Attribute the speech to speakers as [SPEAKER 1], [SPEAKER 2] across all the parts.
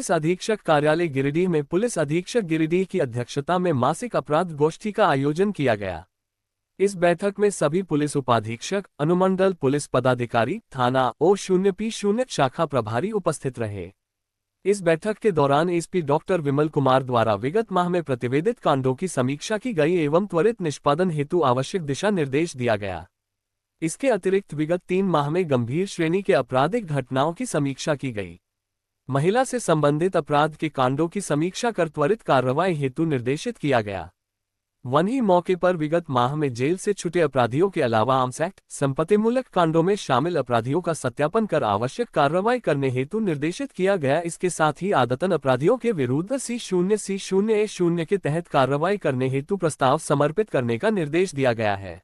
[SPEAKER 1] Police अधीक्षक कार्यालय गिरिडीह में पुलिस अधीक्षक गिरिडीह की अध्यक्षता में मासिक अपराध गोष्ठी का आयोजन किया गया। इस बैठक में सभी पुलिस उपाधीक्षक, अनुमंडल पुलिस पदाधिकारी, थाना O0P0 शाखा प्रभारी उपस्थित रहे। इस बैठक के दौरान एसपी डॉक्टर विमल कुमार द्वारा विगत माह में प्रतिवेदित कांडों की समीक्षा की गई एवं त्वरित निष्पादन हेतु आवश्यक दिशा निर्देश दिया गया। इसके अतिरिक्त विगत 3 माह में गंभीर श्रेणी के आपराधिक घटनाओं की समीक्षा की गई। महिला से संबंधित अपराध के कांडों की समीक्षा कर त्वरित कार्रवाई हेतु निर्देशित किया गया। वहीं मौके पर विगत माह में जेल से छूटे अपराधियों के अलावा आर्म्स एक्ट, संपत्तिमूलक कांडों में शामिल अपराधियों का सत्यापन कर आवश्यक कार्रवाई करने हेतु निर्देशित किया गया। इसके साथ ही आदतन अपराधियों के विरुद्ध C0C0A0 के तहत कार्रवाई करने हेतु प्रस्ताव समर्पित करने का निर्देश दिया गया है।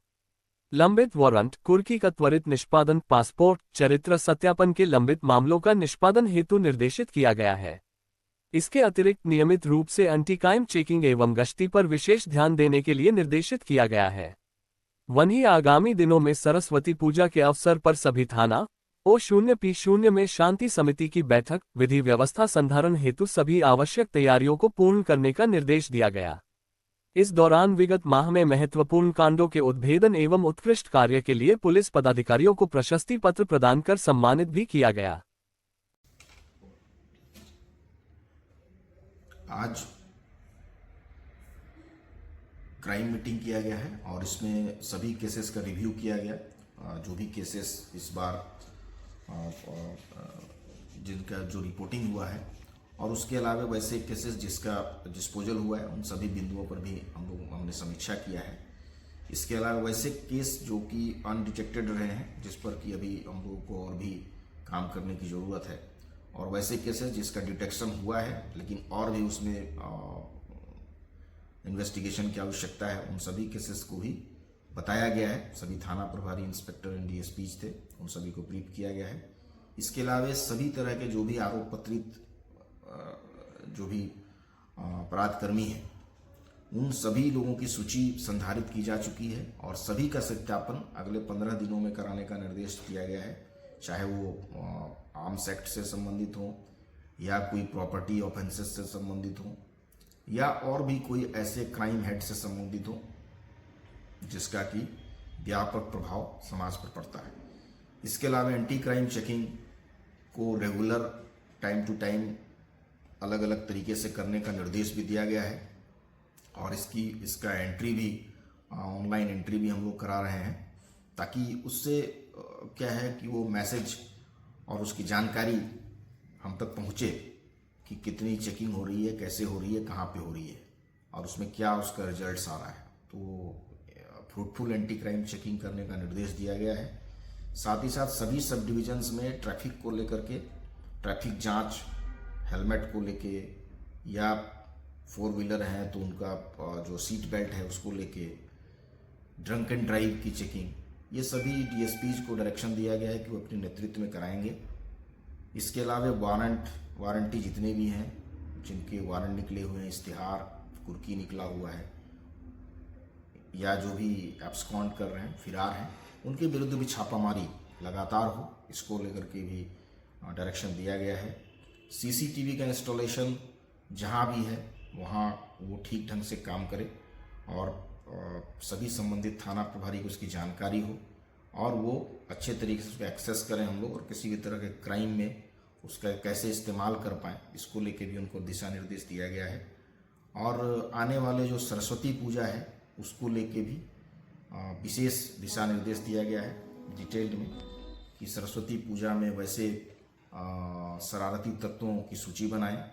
[SPEAKER 1] लंबित वारंट, कुर्की का त्वरित निष्पादन, पासपोर्ट, चरित्र सत्यापन के लंबित मामलों का निष्पादन हेतु निर्देशित किया गया है। इसके अतिरिक्त नियमित रूप से एंटी क्राइम चेकिंग एवं गश्ती पर विशेष ध्यान देने के लिए निर्देशित किया गया है। वहीं आगामी दिनों में सरस्वती पूजा के अवसर पर सभी थाना O0P0 में शांति समिति की बैठक, विधि व्यवस्था संधारण हेतु सभी आवश्यक तैयारियों को पूर्ण करने का निर्देश दिया गया। इस दौरान विगत माह में महत्वपूर्ण कांडों के उद्भेदन एवं उत्कृष्ट कार्य के लिए पुलिस पदाधिकारियों को प्रशस्ति पत्र प्रदान कर सम्मानित भी किया गया।
[SPEAKER 2] आज क्राइम मीटिंग किया गया है और इसमें सभी केसेस का रिव्यू किया गया। जो भी केसेस इस बार जिनका जो रिपोर्टिंग हुआ है और उसके अलावा वैसे केसेस जिसका डिस्पोजल हुआ है उन सभी बिंदुओं पर भी हमने समीक्षा किया है। इसके अलावा वैसे केस जो कि अनडिटेक्टेड रहे हैं जिस पर कि अभी हम लोगों को और भी काम करने की ज़रूरत है, और वैसे केसेस जिसका डिटेक्शन हुआ है लेकिन और भी उसमें इन्वेस्टिगेशन की आवश्यकता है, उन सभी केसेस को भी बताया गया है। सभी थाना प्रभारी, इंस्पेक्टर एंड DSPs थे, उन सभी को ब्रीफ किया गया है। इसके अलावा सभी तरह के जो भी आरोप पत्रित जो भी अपराधकर्मी हैं उन सभी लोगों की सूची संधारित की जा चुकी है और सभी का सत्यापन अगले 15 दिनों में कराने का निर्देश दिया गया है, चाहे वो आर्म्स एक्ट से संबंधित हो या कोई प्रॉपर्टी ऑफेंसेस से संबंधित हो या और भी कोई ऐसे क्राइम हेड से संबंधित हो जिसका कि व्यापक प्रभाव समाज पर पड़ता है। इसके अलावा एंटी क्राइम चेकिंग को रेगुलर टाइम टू टाइम अलग अलग तरीके से करने का निर्देश भी दिया गया है और इसका एंट्री भी ऑनलाइन एंट्री भी हम लोग करा रहे हैं, ताकि उससे क्या है कि वो मैसेज और उसकी जानकारी हम तक पहुँचे कि कितनी चेकिंग हो रही है, कैसे हो रही है, कहाँ पे हो रही है और उसमें क्या उसका रिजल्ट्स आ रहा है। तो फ्रूटफुल एंटी क्राइम चेकिंग करने का निर्देश दिया गया है। साथ ही साथ सभी सब डिविजन्स में ट्रैफिक को लेकर के ट्रैफिक जांच, हेलमेट को लेके या 4 व्हीलर हैं तो उनका जो सीट बेल्ट है उसको लेके, ड्रंक एंड ड्राइव की चेकिंग, ये सभी DSPs को डायरेक्शन दिया गया है कि वो अपने नेतृत्व में कराएंगे। इसके अलावा वारंटी जितने भी हैं जिनके वारंट निकले हुए हैं, इश्तिहार, कुर्की निकला हुआ है या जो भी एब्सकॉन्ड कर रहे हैं, फिरार हैं, उनके विरुद्ध भी छापामारी लगातार हो, इसको लेकर के भी डायरेक्शन दिया गया है। CCTV का इंस्टॉलेशन जहाँ भी है वहाँ वो ठीक ढंग से काम करे और सभी संबंधित थाना प्रभारी को उसकी जानकारी हो और वो अच्छे तरीके से उसको एक्सेस करें हम लोग, और किसी भी तरह के क्राइम में उसका कैसे इस्तेमाल कर पाएँ इसको लेके भी उनको दिशा निर्देश दिया गया है। और आने वाले जो सरस्वती पूजा है उसको लेके भी विशेष दिशा निर्देश दिया गया है डिटेल्ड में कि सरस्वती पूजा में वैसे शरारती तत्वों की सूची बनाएं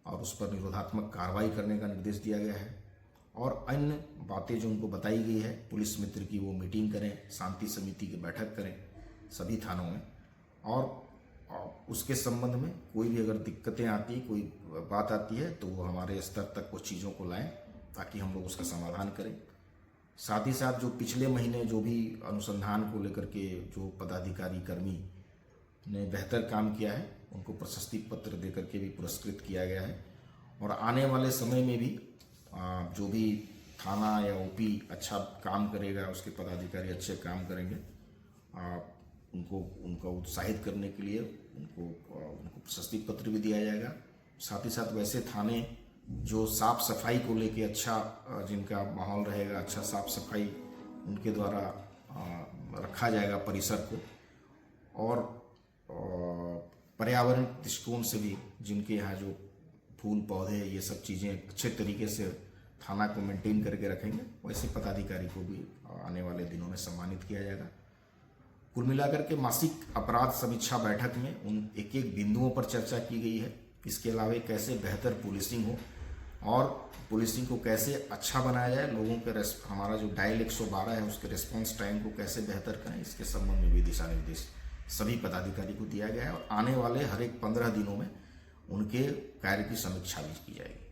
[SPEAKER 2] और उस पर निरोधात्मक कार्रवाई करने का निर्देश दिया गया है। और अन्य बातें जो उनको बताई गई है, पुलिस मित्र की वो मीटिंग करें, शांति समिति की बैठक करें सभी थानों में, और उसके संबंध में कोई भी अगर दिक्कतें आती, कोई बात आती है तो वो हमारे स्तर तक वो चीज़ों को लाएं ताकि हम लोग उसका समाधान करें। साथ ही साथ जो पिछले महीने जो भी अनुसंधान को लेकर के जो पदाधिकारी कर्मी ने बेहतर काम किया है उनको प्रशस्ति पत्र देकर के भी पुरस्कृत किया गया है। और आने वाले समय में भी जो भी थाना या OP अच्छा काम करेगा, उसके पदाधिकारी अच्छे काम करेंगे, उनको उत्साहित करने के लिए उनको प्रशस्ति पत्र भी दिया जाएगा साथ ही साथ वैसे थाने जो साफ सफाई को लेके अच्छा जिनका माहौल रहेगा, अच्छा साफ सफाई उनके द्वारा रखा जाएगा परिसर को, और पर्यावरण दृष्टिकोण से भी जिनके यहाँ जो फूल पौधे ये सब चीज़ें अच्छे तरीके से थाना को मेंटेन करके रखेंगे, वैसे पदाधिकारी को भी आने वाले दिनों में सम्मानित किया जाएगा। कुल मिलाकर के मासिक अपराध समीक्षा बैठक में उन एक एक बिंदुओं पर चर्चा की गई है। इसके अलावा कैसे बेहतर पुलिसिंग हो और पुलिसिंग को कैसे अच्छा बनाया जाए, लोगों के हमारा जो डायल 112 है उसके रिस्पांस टाइम को कैसे बेहतर करें, इसके संबंध में भी दिशा निर्देश सभी पदाधिकारी को दिया गया है और आने वाले हर एक 15 दिनों में उनके कार्य की समीक्षा भी की जाएगी।